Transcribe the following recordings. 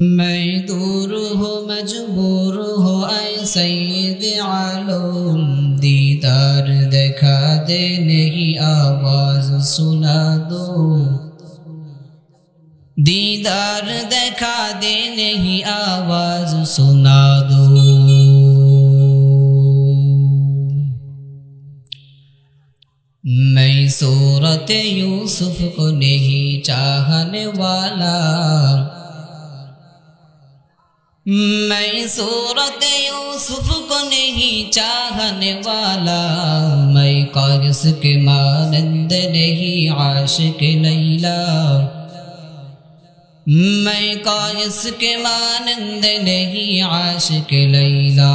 मैं दूर हो मजबूर हो ऐ सैयद आलम, दीदार दिखा दे नहीं आवाज सुना दो। दीदार दिखा दे नहीं आवाज सुना दो। मैं सूरत यूसुफ को नहीं चाहने वाला, मैं सूरत यूसुफ को नहीं चाहने वाला। मैं कायस के मानंद नहीं आशिक लैला, मैं कायस के मानंद नहीं आशिक लैला।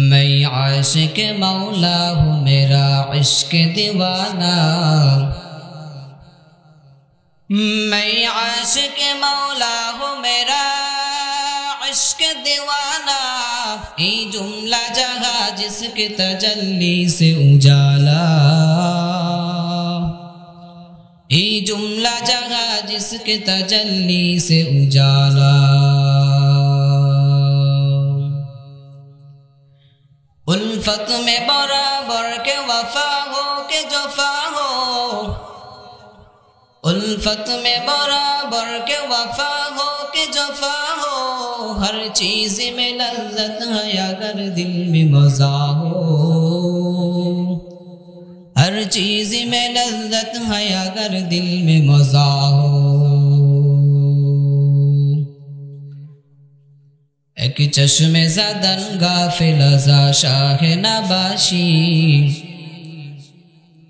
मैं आशिक मौला हूँ मेरा इश्क दीवाना, मैं आशिक मौला हूँ मेरा इश्क दीवाना। ये जुमला जगह जिसके तजल्ली से उजाला, ये जुमला जगह जिसके तजल्ली से उजाला। उल्फत में बराबर के वफा हो के जफा हो, उल्फत में बराबर के वफा हो के जफा हो। हर चीज में लज्जत है अगर दिल में मजा हो, हर चीज में लज्जत है अगर दिल में मजा हो। एक चश्मे ज़दन गाफिल ज़ा शाह नबाशी,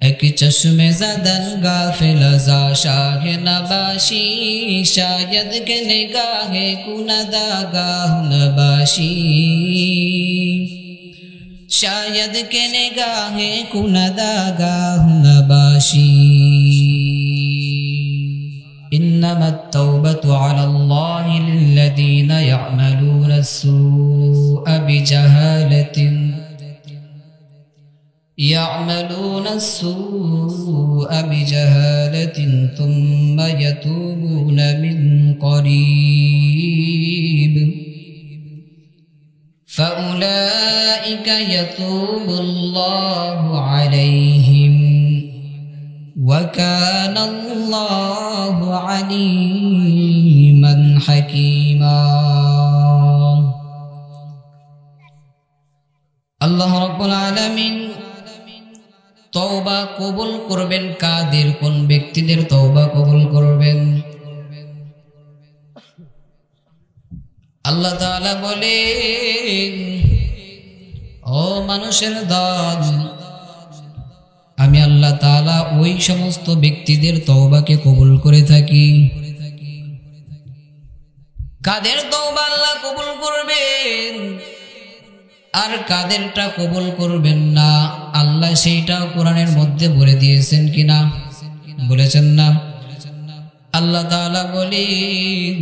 एक चश्मे ज़दन गाफिल ज़ा शाह नबाशी। शायद के निगाहे कुनदा गाह नबाशी, शायद के निगाहे कुनदा गाह नबाशी। इन्नमा तौबतु अलल्लाहि लिल्लज़ीना यअमलूना अस्सूअ बिजहालतिन, यअमलूना अस्सूअ बिजहालतिन थुम्मा यतूबूना मिन क़रीब फ़उलाइक यतूबुल्लाहु अलैहिम वकान अल्लाहु अलीमन हकीमा। अल्लाह रब्बुल आलामीन तौबा कबूल करबेन काদের, কোন ব্যক্তিদের তওবা কবুল করবেন? আল্লাহ তাআলা বলেন, ও মানুষের দল, আমি আল্লাহ তাআলা ওই সমস্ত ব্যক্তিদের তওবাকে কবুল করে থাকি। কাদের তওবা আল্লাহ কবুল করবেন আর কাদেরটা কবুল করবেন না, আল্লাহ সেইটা কোরআনের মধ্যে বলে দিয়েছেন কিনা? বলেছেন না? আল্লাহ তাআলা বলেন,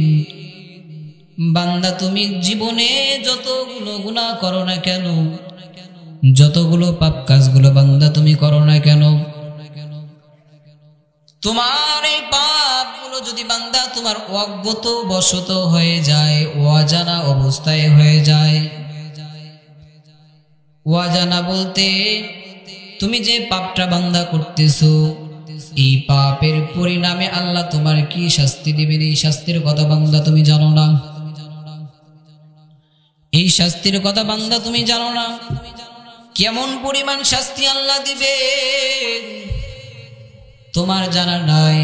বান্দা তুমি জীবনে যতগুলো গুনাহ করো না কেন, যতগুলো পাপ কাজগুলো বান্দা তুমি করো না কেন, তোমার এই পাপগুলো যদি বান্দা তোমার অজ্ঞত বশত হয়ে যায়, অজানা অবস্থায় হয়ে যায়। অজানা বলতে তুমি যে পাপটা বান্দা করতেছো, এই পাপের পরিণামে আল্লাহ তোমার কি শাস্তি দিবেন, এই শাস্তির কথা বান্দা তুমি জানো না। এই শাস্তির কথা বান্দা তুমি জানো না, কেমন পরিমাণ শাস্তি আল্লাহ দিবে তোমার জানা নাই।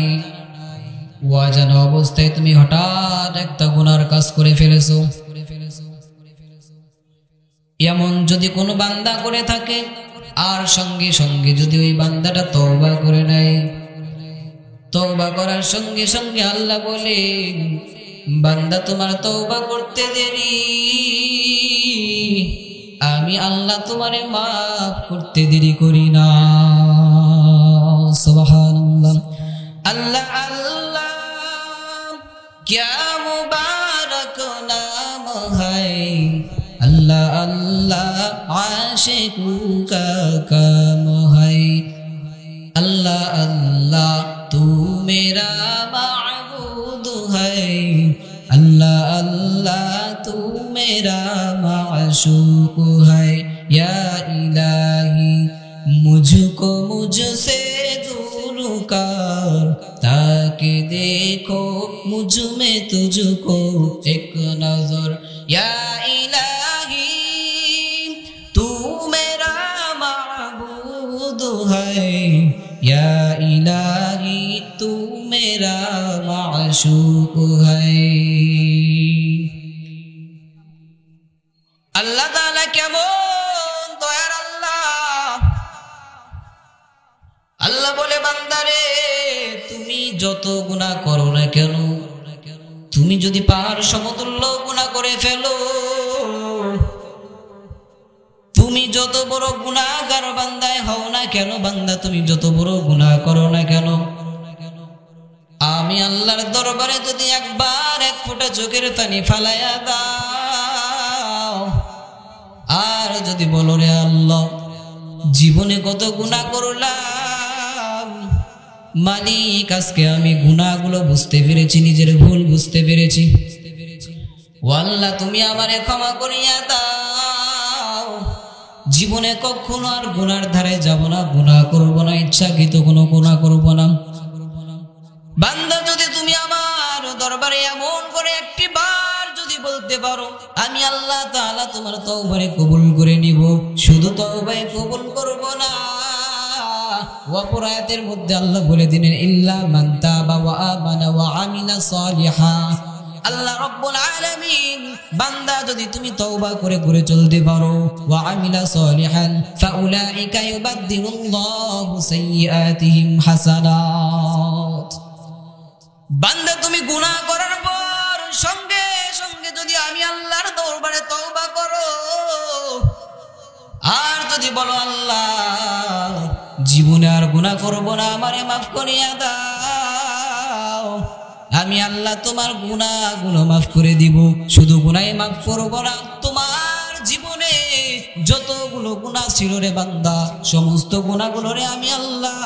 অজানা অবস্থায় তুমি হঠাৎ একটা গুনার কাজ করে ফেলেছো, এমন যদি কোনো বান্দা করে থাকে আর সঙ্গে সঙ্গে যদি ওই বান্দাটা তওবা করে নেয়, তওবা করার সঙ্গে সঙ্গে আল্লাহ বলেন, বান্দা তোমার তওবা করতে দেরি, আমি আল্লাহ তোমারে মাফ করতে দেরি করি না। সুবহানাল্লাহ। আল্লাহ আল্লাহ क्या मुबारक नाम है, अल्लाह अल्लाह आशिकों का काम है। अल्लाह अल्लाह तू मेरा माबूद है, अल्लाह अल्लाह तू मेरा माशूक है। या इलाही मुझको मुझसे दूर कर, ताकि देखो मुझ में तुझको एक नजर। या इलाही तू मेरा माबूद है, या इलाही तू मेरा माशूक है। अल्लाह ताला केमन दयार আল্লাহ। আল্লাহ বলে বান্দারে তুমি যত গুনাহ করো না কেন, তুমি যদি পাহাড় সমতুল্য গুনাহ করে ফেলো, তুমি যত বড় গুনাহগার বান্দায় হও না কেন, বান্দা তুমি যত বড় গুনাহ করো না কেন, আমি আল্লাহর দরবারে যদি একবার এক ফোঁটা চোখের পানি ফালাইয়া দাও, আর যদি বলো রে আল্লাহ জীবনে কত গুনাহ করলাম, মালিক আজকে আমি গুনাহগুলো বুঝতে পেরেছি, নিজের ভুল বুঝতে পেরেছি, ও আল্লাহ তুমি আমারে ক্ষমা করিয়া দাও, জীবনে কখনো আর গুনার ধারে যাব না, গুনাহ করব না, ইচ্ছাকৃত কোনো গুনাহ করব না। বান্দা যদি তুমি আমার দরবারে এমন করে একটি বার যদি বলতে পারো, আমি আল্লাহ তাআলা তোমার তওবারে কবুল করে নিব, শুধু তওবায় কবুল করব না, অপর আয়াতের মধ্যে আল্লাহ বলে দিলেন ইল্লা মান তাবা ওয়া আমানা ওয়া আমিলা সালিহা। আল্লাহ রাব্বুল আলামিন বান্দা যদি তুমি তওবা করে করে চলতে পারো, ওয়া আমিলা সালিহান ফাউলাইকা ইউবাদদিলুল্লাহু সাইয়্যাতিহিম হাসানাত। বান্দা তুমি গুনাহ করার পর সঙ্গে সঙ্গে যদি আমি আল্লাহর দরবারে তওবা করো, আর যদি বলো আল্লাহ জীবনে আর গুনাহ করব না, আমারে মাফ করিয়া দাও, আমি আল্লাহ তোমার গুনাহগুলো মাফ করে দিব, শুধু গুনাহই মাফ করব না, তোমার জীবনে যতগুলো গুনাহ ছিল রে বান্দা, সমস্ত গুনাহগুলো রে আমি আল্লাহ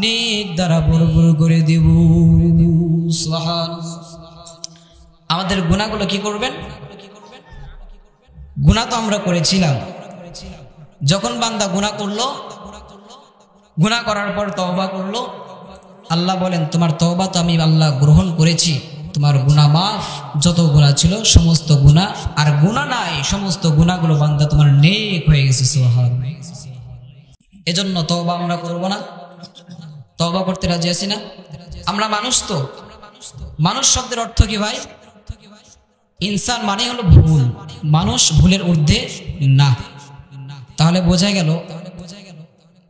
নেক দ্বারা ভরপুর করে দেব। সুবহানাল্লাহ। আমাদের গুনাহগুলো কি করবেন? গুনাহ তো আমরা করেছিলাম, যখন বান্দা গুনাহ করলো, গুনাহ করার পর তওবা করলো, আল্লাহ বলেন তোমার তওবা তো আমি আল্লাহ গ্রহণ করেছি, তোমার গুনাহ মাফ, যত গুনাহ ছিল সমস্ত গুনাহ, আর গুনাহ নাই সমস্ত গুনাহগুলো বান্দা তোমার নেক হয়ে গেছে। সুবহানাল্লাহ। এজন্য তওবা আমরা করব না? তওবা করতে রাজি আছি না? আমরা মানুষ তো, মানুষ শব্দের অর্থ কি ভাই? ইনসান মানে হলো ভুল, মানুষ ভুলের ঊর্ধ্বে না। তাহলে বোঝা গেল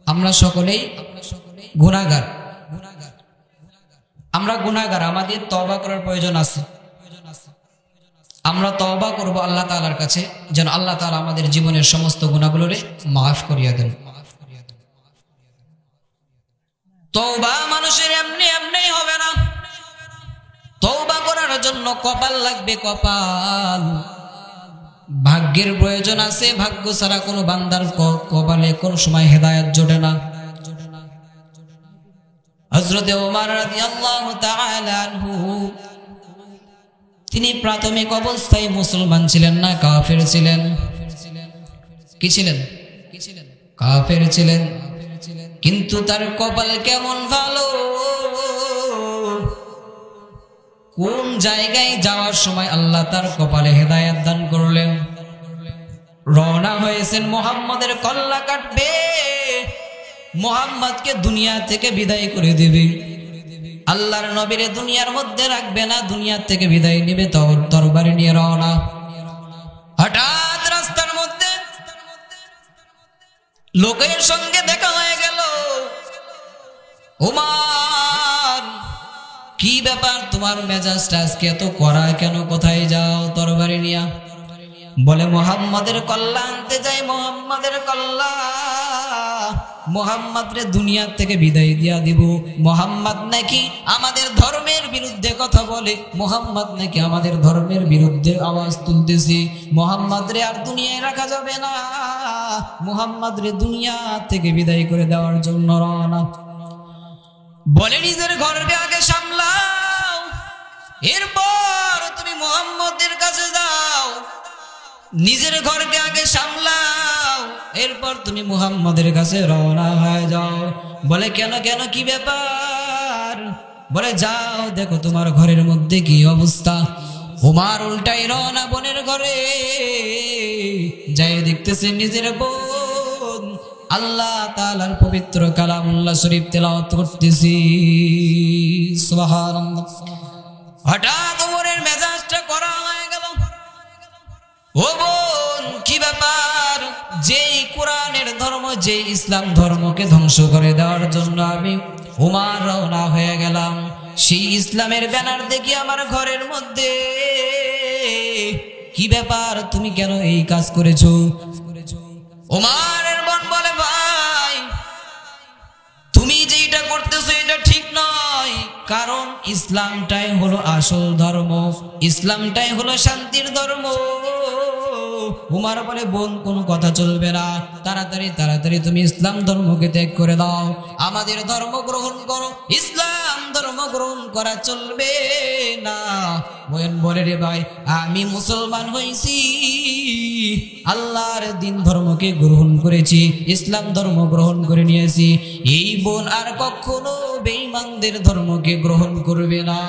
আমরা সকলেই গুনাহগার, আমরা গুনাহগার, আমাদের তওবা করার প্রয়োজন আছে। আমরা তওবা করব আল্লাহ তাআলার কাছে, যেন আল্লাহ তাআলা আমাদের জীবনের সমস্ত গুনাহগুলোরে মাফ করিয়া দেন। তওবা মানুষের এমনি এমনি হবে না, তওবা করার জন্য কপাল লাগবে, কপাল, ভাগ্যের প্রয়োজন আছে, ভাগ্য ছাড়া কোনো বান্দার কপালে কোনো সময় হেদায়েত জোটে না। হযরত ওমর রাদিয়াল্লাহু তাআলা আনহু তিনি প্রাথমিক অবস্থায় মুসলমান ছিলেন না, কাফের ছিলেন। কি ছিলেন? কাফের ছিলেন, কিন্তু তার কপাল কেমন ভালো, কোন জায়গায় যাওয়ার সময় আল্লাহ তার কপালে হেদায়েত দান করলেন। রওনা হয়েছেন মুহাম্মাদের কল্লা কাটবে, মুহাম্মদকে দুনিয়া থেকে বিদায় করে দেবে, আল্লাহর নবীরে দুনিয়ার মধ্যে রাখবে না, দুনিয়া থেকে বিদায় নেবে, তরবারি নিয়ে রওনা। হঠাৎ রাস্তার মধ্যে লোকের সঙ্গে দেখা হয়ে গেল। ওমর, কি ব্যাপার, তোমার মেজাজটা আজকে এত কড়া কেন? কোথায় যাও তরবারি নিয়া? বলে মুহাম্মাদের কল্লা আনতে যাই, মুহাম্মাদের কল্লা, মুহাম্মদ রে দুনিয়া থেকে বিদায় দিয়া দিব। মুহাম্মদ নাকি আমাদের ধর্মের বিরুদ্ধে কথা বলে, মুহাম্মদ নাকি আমাদের ধর্মের বিরুদ্ধে আওয়াজ তুলতেছে, মুহাম্মদ রে আর দুনিয়ায় রাখা যাবে না, মুহাম্মদ রে দুনিয়া থেকে বিদায় করে দেওয়ার জন্য রওনা। বলে নিজের ঘরকে আগে সামলাও, এরপর তুমি মুহাম্মদের কাছে যাও। নিজের ঘরকে আগে সামলাও, এরপর তুমি মুহাম্মদের কাছে রওনা হয়ে যাও। বলে কেন কেন, কি ব্যাপার? বলে যাও দেখো তোমার ঘরের মধ্যে কি অবস্থা। উমার উল্টাই রওনা বোনের ঘরে, যাই দেখতেছে নিজের বোন আল্লাহ তাআলার পবিত্র কালামুল্লাহ শরীফ তেলাওয়াত করতেছি। সুবহানাল্লাহ। হঠাৎ ওমরের মেজাজটা করা হয়ে গেল। ও বোন, কি ব্যাপার? যেই কোরআনের ধর্ম, যে ইসলাম ধর্মকে ধ্বংস করে দেওয়ার জন্য আমি উমার রওনা হয়ে গেলাম, সেই ইসলামের ব্যানার দেখি আমার ঘরের মধ্যে। কি ব্যাপার, তুমি কেন এই কাজ করেছো? উমারের বোন বলে, ভাই তুমি যেটা করতেছো এটা ঠিক নয়, কারণ ইসলামটাই হলো আসল ধর্ম, ইসলামটাই হলো শান্তির ধর্ম। উমার বলে, বোন কোনো কথা চলবে না, তাড়াতাড়ি তাড়াতাড়ি তুমি ইসলাম ধর্মকে ত্যাগ করে দাও, আমাদের ধর্ম গ্রহণ করো, ইসলাম ধর্ম গ্রহণ করা চলবে না। বোন বলে, রে ভাই আমি মুসলমান হয়েছি, আল্লাহর দিন ধর্মকে গ্রহণ করেছি, ইসলাম ধর্ম গ্রহণ করে নিয়েছি, এই বোন আর কখনো বেঈমানদের ধর্মকে গ্রহণ করবে না।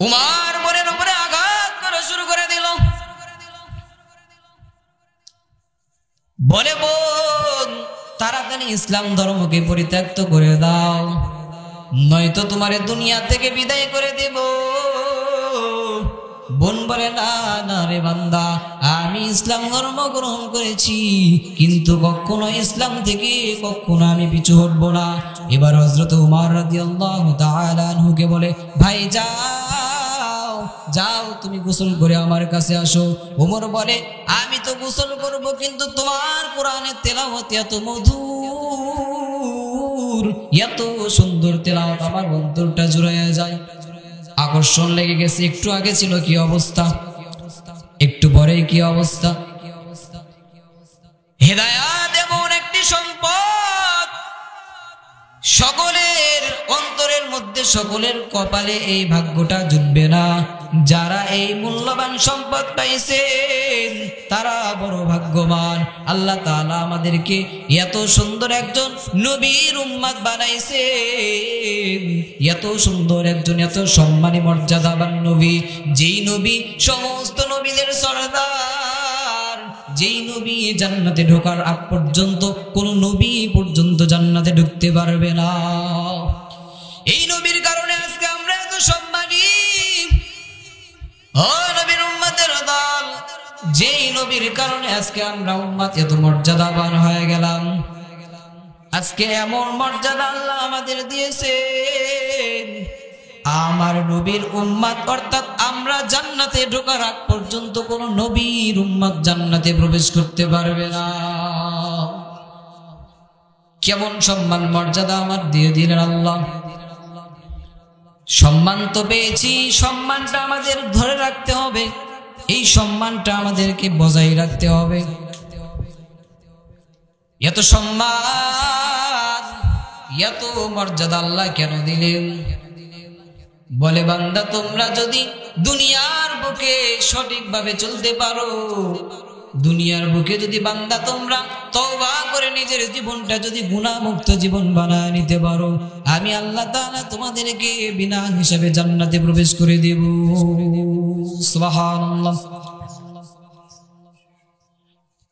উমার বোনের উপরে আঘাত করা শুরু করে দিল। বলে, বোন তাড়াতাড়ি ইসলাম ধর্মকে পরিত্যক্ত করে দাও, নয়তো তোমার দুনিয়া থেকে বিদায় করে দেব। বোন বলে, না না রে বান্দা, আমি ইসলাম ধর্ম গ্রহণ করেছি, কিন্তু কখনো ইসলাম থেকে কখনো আমি পিছু হটবো না। এবার হযরত উমর রাদিয়াল্লাহু তাআলা আনহুকে বলে, ভাই যাও যাও, তুমি গোসল করে আমার কাছে আসো। ওমর বলে, আমি তো গোসল করব, কিন্তু তোমার কোরআনের তেলাওয়াত এত মধুর, এত সুন্দর তেলাওয়াত, আমার অন্তরটা জুড়াইয়া যায়, আকর্ষণ লেগে গেছে। একটু আগে ছিল কি অবস্থা, একটু পরে কি অবস্থা। হেদায়াত এমন একটি সম্পদ, সকলের অন্তরের মধ্যে, সকলের কপালে এই ভাগ্যটা জুটবে না। যারা এই মূল্যবান সম্পদ পাইছেন তারা বড় ভাগ্যবান। আল্লাহ তাআলা আমাদেরকে এত সুন্দর একজন নবীর উম্মত বানাইছেন, এত সুন্দর একজন, এত সম্মানী মর্যাদাবান নবী, যেই নবী সমস্ত নবীদের সরদার, যেই নবী জান্নাতে ঢোকার আগ পর্যন্ত কোন নবী পর্যন্ত জান্নাতে ঢুকতে পারবে না। এই নবীর কারণে আজকে আমরা এত সম্মানী। ও নবীর উম্মতের দল, যেই নবীর কারণে আজকে আমরা উম্মত এত মর্যাদাবান হয়ে গেলাম। আজকে এমন মর্যাদা আল্লাহ আমাদের দিয়েছেন, আমার নবীর উম্মত, অর্থাৎ আমরা জান্নাতে ঢোকার আগ পর্যন্ত কোন নবীর উম্মত জান্নাতে প্রবেশ করতে পারবে না। কেমন সম্মান মর্যাদা আমার দিয়ে দিলেন আল্লাহ। সম্মান তো পেয়েছি, সম্মানটা আমাদের ধরে রাখতে হবে, এই সম্মানটা আমাদেরকে বজায় রাখতে হবে। এত সম্মান, এত মর্যাদা আল্লাহ কেন দিলেন? বলে, বান্দা তোমরা যদি দুনিয়ার বুকে সঠিকভাবে চলতে পারো, দুনিয়ার বুকে যদি বান্দা তোমরা তওবা করে নিজের জীবনটা যদি গুনাহমুক্ত জীবন বানায় নিতে পারো, আমি আল্লাহ তাআলা তোমাদেরকে বিনা হিসাবে জান্নাতে প্রবেশ করে দেব। সুবহানাল্লাহ।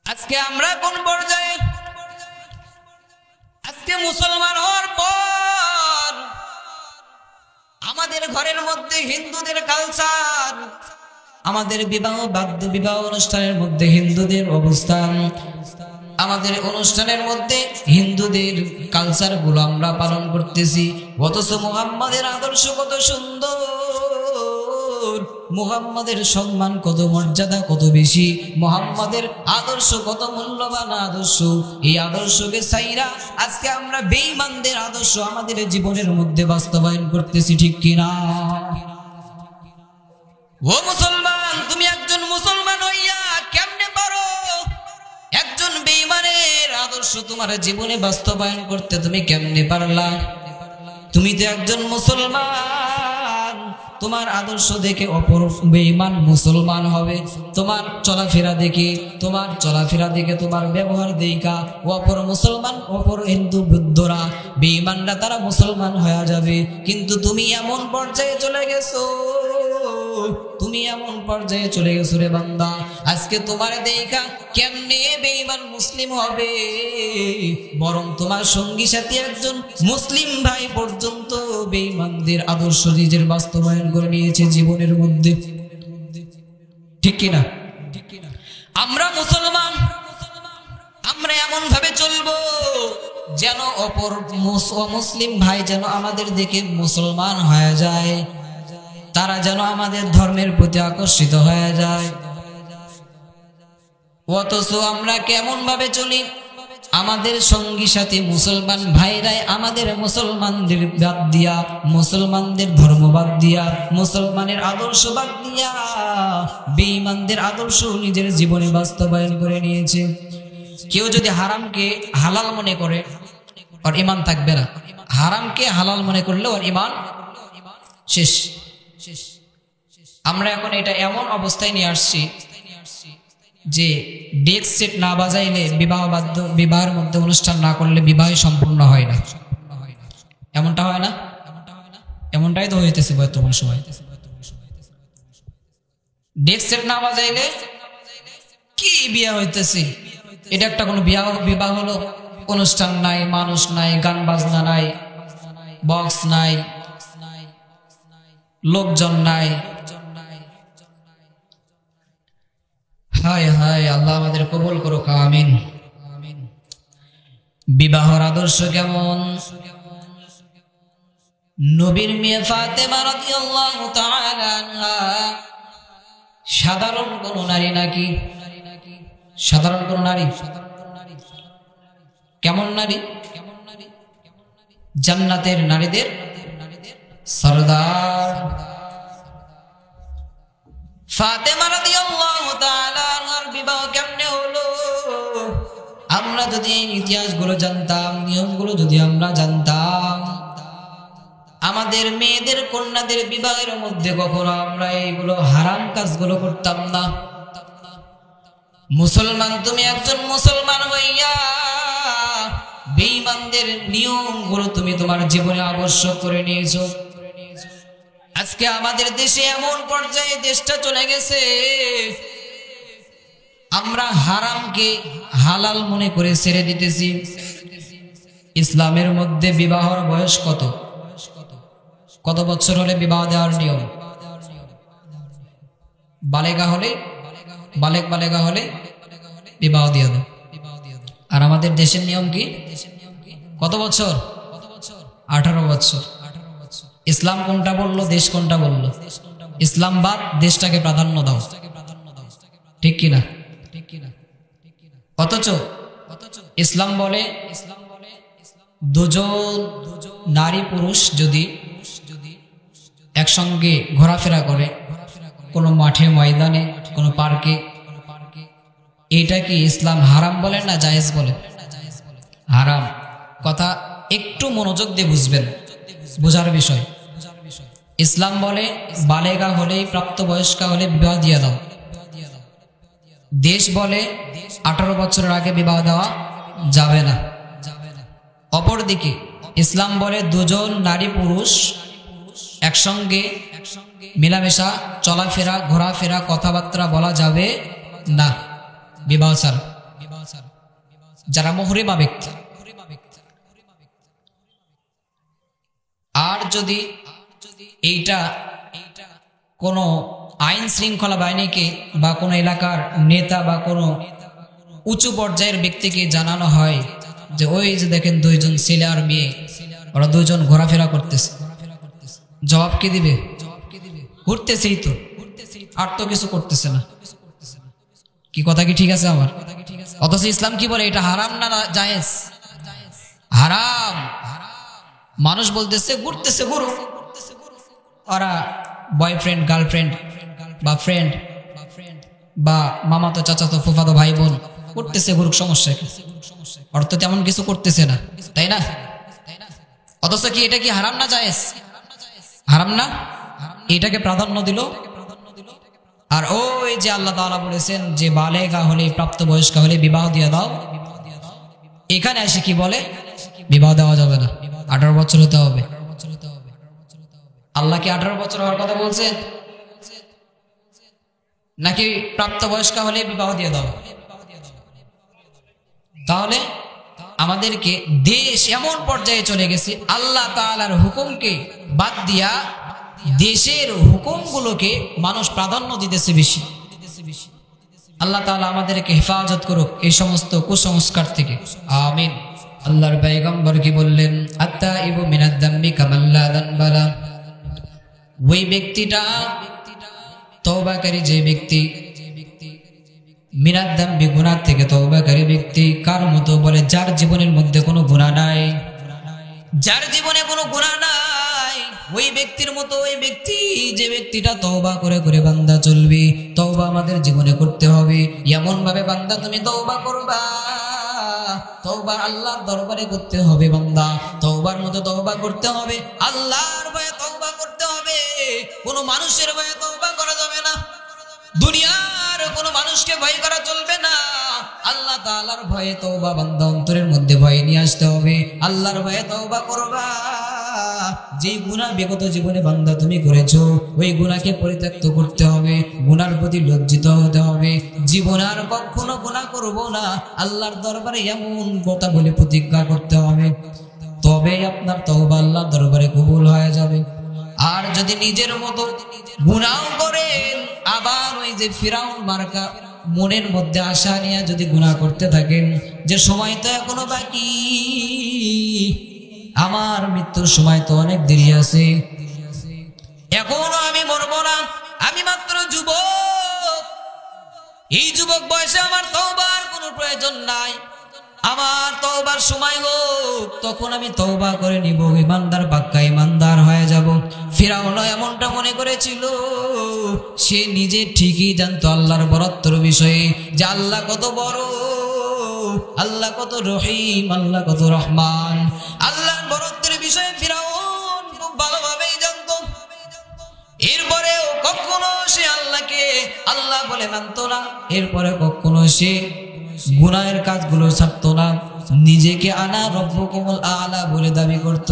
আজকে আমরা কোন পর্যায়ে? আজকে মুসলমান হওয়ার পর আমাদের ঘরের মধ্যে হিন্দুদের কালচার, আমাদের বিবাহ বাদ্য বিবাহ অনুষ্ঠানের মধ্যে হিন্দুদের অবস্থান, আমাদের অনুষ্ঠানের মধ্যে হিন্দুদের কালচার গুলো আমরা পালন করতেছি। অথচ মুহাম্মাদের আদর্শ কত সুন্দর, মুহাম্মাদের সম্মান কত, মর্যাদা কত বেশি, মুহাম্মাদের আদর্শ কত মূল্যবান আদর্শ। এই আদর্শকে ছাইরা আজকে আমরা বেঈমানদের আদর্শ আমাদের জীবনের মধ্যে বাস্তবায়ন করতেছি, ঠিক কিনা? ও মুসলমান, তুমি একজন মুসলমান হইয়া কেমনে পারো একজন বেঈমানের আদর্শ তোমার জীবনে বাস্তবায়ন করতে তুমি কেমনে পারলা? তুমি তো একজন মুসলমান, তোমার আদর্শ দেখে অপর বেঈমান মুসলমান হবে। তোমার চলাফেরা দেখে তোমার ব্যবহার দেখা অপর মুসলমান, অপর হিন্দু বৌদ্ধরা বেঈমানরা তারা মুসলমান হয়ে যাবে। কিন্তু তুমি এমন পর্যায়ে চলে গেছো, রে বান্দা। আজকে তোমার দেখা কেমনে বেঈমান মুসলিম হবে? বরং তোমার সঙ্গী সাথী একজন মুসলিম ভাই পর্যন্ত বেঈমানদের আদর্শ নিজের বাস্তবায়ন করে নিয়েছে জীবনের মধ্যে। ঠিক কিনা? আমরা মুসলমান, আমরা এমন ভাবে চলবো যেন অপর মুসলিম ভাই যেন আমাদের দেখে মুসলমান হয়ে যায়, তারা যেন আমাদের ধর্মের প্রতি আকর্ষিত হয়ে যায়। অথচ আমরা কেমন ভাবে চলি? আমাদের সঙ্গী সাথী মুসলমান ভাইরাই আমাদের মুসলমানদের বাদ দিয়া, মুসলমানদের ধর্ম বাদ দিয়া, মুসলমানের আদর্শ বাদ দিয়া বেঈমানদের আদর্শ নিজের জীবনে বাস্তবায়ন করে নিয়েছে। কেউ যদি হারামকে হালাল মনে করে ওর ঈমান থাকবে না। হারামকে হালাল মনে করলে ওর ঈমান শেষ। আমরা এখন এটা এমন অবস্থায় নিয়ে আসছি যে ডেক সেট না বাজাইলে বিবাহের মধ্যে অনুষ্ঠান না করলে বিবাহ সম্পূর্ণ হয় না। এমনটা হয় না? এমনটাই তো হইতেছে বর্তমান সময়। ডেক সেট না বাজাইলে কি বিয়ে হইতেছে? এটা একটা কোনো বিবাহ হলো? অনুষ্ঠান নাই, মানুষ নাই, গান বাজনা নাই, বক্স নাই, লোকজন নাই। হায় হায়, আল্লাহ আমাদের কবুল করুক, আমিন। বিবাহর আদর্শ কেমন? নবীর মেয়ে ফাতেমা রাদিয়াল্লাহু তাআলা আনহা সাধারণ কোন নারী নাকি? সাধারণ কোন নারী? কেমন নারী? জান্নাতের নারীদের সরদার ফাতেমা রাদিয়াল্লাহু তাআলা আনহার বিবাহ কেমনে হলো? আমরা যদি এই ইতিহাসগুলো জানতাম, নিয়মগুলো যদি আমরা জানতাম, আমাদের মেয়েদের কন্যাদের বিবাহের মধ্যে কখনো আমরা এইগুলো হারাম কাজগুলো করতাম না। মুসলমান, তুমি একজন মুসলমান হইয়া বেঈমানদের নিয়মগুলো তুমি তোমার জীবনে আবশ্যক করে নিয়েছো। আজকে আমাদের দেশে এমন পর্যায়ে দেশটা চলে গেছে, আমরা হারামকে হালাল মনে করে ছেড়ে দিতেছি। ইসলামের মধ্যে বিবাহর বয়স কত? কত বছর হলে বিবাহ দেওয়ার নিয়ম? বালেগা হলে বিবাহ দিয়ে দাও। আর আমাদের দেশের নিয়ম কি? কত বছর? 18 বছর। ইসলাম কোনটা বললো, দেশ কোনটা বললো? ইসলাম বাদ, দেশটাকে প্রাধান্য দাও। ঠিক কিনা? অথচ ইসলাম বলে দুজন নারী পুরুষ যদি একসঙ্গে ঘোরাফেরা করে কোনো মাঠে, ময়দানে, কোনো পার্কে, এটা কি ইসলাম হারাম বলে না জায়েজ বলে? হারাম। কথা একটু মনোযোগ দিয়ে বুঝবেন, বোঝার বিষয়। ইসলাম বলে বালেগা হলেই, প্রাপ্তবয়স্কা হলে বিবাহ দিয়ে দাও। দেশ বলে 18 বছরের আগে বিবাহ দেওয়া যাবে না। অপরদিকে ইসলাম বলে দুজন নারী পুরুষ একসঙ্গে মেলামেশা, চলাফেরা, ঘোরাফেরা, কথাবার্তা বলা যাবে না বিবাহ ছাড়া, যারা মুহরিমা ব্যক্তি। আর যদি এইটা কোনো আইন শৃঙ্খলা বাহিনীকে বা কোনো এলাকার নেতা বা কোনো উঁচু পর্যায়ের ব্যক্তিকে জানানো হয় যে ওই যে দেখেন দুইজন ছেলে আর মেয়ে, ওরা দুইজন ঘোরাফেরা করতেছে, জবাব কি দিবে? ঘুরতেছেই তো, আর তো কিছু করতেছে না। কি কথা কি ঠিক আছে আমার? অথচ ইসলাম কি বলে? এটা হারাম না জায়েজ? হারাম। মানুষ বলতেছে ঘুরতেছে, ঘুরুক। ওরা বয়ফ্রেন্ড, গার্লফ্রেন্ড বা ফ্রেন্ড বা মামাতো, চাচাতো, ফুফাতো ভাই বোন করতেছে, করুক, সমস্যা কি? অর্থ তেমন কিছু করতেছে না, তাই না? অথচ কি এটা কি হারাম না জায়েজ? হারাম না? এটাকে প্রাধান্য দিল। আর ওই যে আল্লাহ তাআলা বলেছেন যে বালেগা হলে, প্রাপ্তবয়স্ক হলে বিবাহ দিয়ে দাও, এখানে এসে কি বলে? বিবাহ দেওয়া যাবে না, 18 বছর হতে হবে। আল্লাহ কি 18 বছর হওয়ার কথা বলছেন? নাকি প্রাপ্তবয়স্ক হলে বিবাহ দিয়ে দাও? তাহলে আমাদেরকে দেশ এমন পর্যায়ে চলে গেছে, আল্লাহ তাআলার হুকুমকে বাদ দিয়া দেশের হুকুমগুলোকে মানুষ প্রাধান্য দিতেছে বেশি। আল্লাহ তাআলা আমাদেরকে হেফাজত করুক এই সমস্ত কুসংস্কার থেকে, আমিন। আল্লাহর পয়গম্বর কি বললেন? আত্তাইবু মিনাদ যামবি কামাল্লা যানবালা। ওই ব্যক্তিটা, তওবাকারী যে ব্যক্তি, মিনাদ যামবি গুনাহ থেকে তওবাকারী ব্যক্তি কার মতো? বলে যার জীবনের মধ্যে কোনো গুনাহ নাই। যার জীবনে কোনো গুনাহ নাই ওই ব্যক্তির মতো। ওই ব্যক্তি যে ব্যক্তিটা তওবা করে করে বান্দা চলবে। তওবা আমাদের জীবনে করতে হবে। এমন ভাবে বান্দা তুমি তওবা করবা, তওবা আল্লাহর দরবারে করতে হবে বান্দা। তওবার মতো তওবা করতে হবে, আল্লাহর ভয়ে তওবা করতে হবে। কোনো মানুষের ভয়ে তওবা করা যাবে না, দুনিয়ার কোনো মানুষকে ভয় করা চলবে না। আল্লাহ তাআলার ভয়ে তওবা বান্দা অন্তরের মধ্যে ভয় নিয়ে আসতে হবে। আল্লাহর ভয়ে তওবা করবা। যে গুনাহ বিগত জীবনে বান্দা তুমি করেছো, ওই গুনাহকে পরিত্যক্ত করতে হবে, গুনার প্রতি লজ্জিত হতে হবে। জীবনে আর কখনো গুনাহ করব না, আল্লাহর দরবারে এমন কথা বলে প্রতিজ্ঞা করতে হবে। তবে আপনার তওবা আল্লাহর দরবারে কবুল হয়ে যাবে। আর যদি নিজের মতো গুনাহ করেন, আবার ওই যে ফিরাউন মার্কা মনের মধ্যে আশা নিয়ে যদি গুনাহ করতে থাকেন, যে সময় তো এখনো বাকি, আমার মৃত্যুর সময় তো অনেক দেরি আছে, এখনো আমি মরব না, আমি মাত্র যুবক, এই যুবক বয়সে আমার তওবার কোনো প্রয়োজন নাই, আমার তওবার সময় হোক, তখন আমি তওবা করে নিব, ইমানদার পাক্কা ইমানদার হয়ে যাব। ফিরাউন এমনটা মনে করেছিল। সে নিজে ঠিকই জানতো আল্লাহর বরত্বর বিষয়ে, যে আল্লাহ কত বড়, আল্লাহ কত রহিম, আল্লাহ কত রহমান। আল্লাহর বরত্বের বিষয়ে ফিরাউন খুব ভালোভাবেই জানতো। এরপরেও কখনো সে আল্লাহকে আল্লাহ বলে মানতো না। এরপরে কখনো সে গুনাহের কাজগুলো ছাড়তো না। নিজেকে আনা রব্বুকুমুল আলা বলে দাবি করত,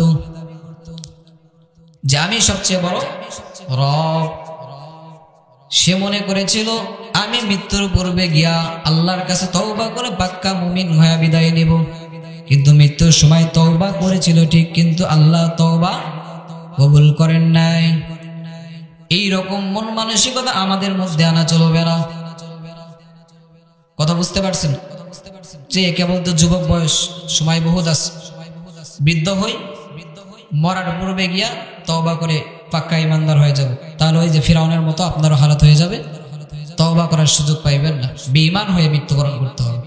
যে আমি সবচেয়ে বড় রব। সে মনে করেছিল আমি মৃত্যুর পূর্বে গিয়া আল্লাহর কাছে তওবা করে পাক্কা মুমিন হয়ে বিদায় নেব। কিন্তু মৃত্যুর সময় তওবা করেছিল ঠিক, কিন্তু আল্লাহ তওবা কবুল করেন নাই। এই রকম মন মানসিকতা আমাদের মধ্যে আনা চলবে না। কথা বুঝতে পারছেন? যে কেবল তো যুবক বয়স, সময় বহুত আছে, বৃদ্ধ হই, মরার পূর্বে গিয়া তওবা করে পাক্কা ইমানদার হয়ে যাব, তাহলে ওই যে ফিরাউনের মতো আপনারও হালাত হয়ে যাবে। তওবা করার সুযোগ পাইবেন না, বেঈমান হয়ে মৃত্যুবরণ করতে হবে।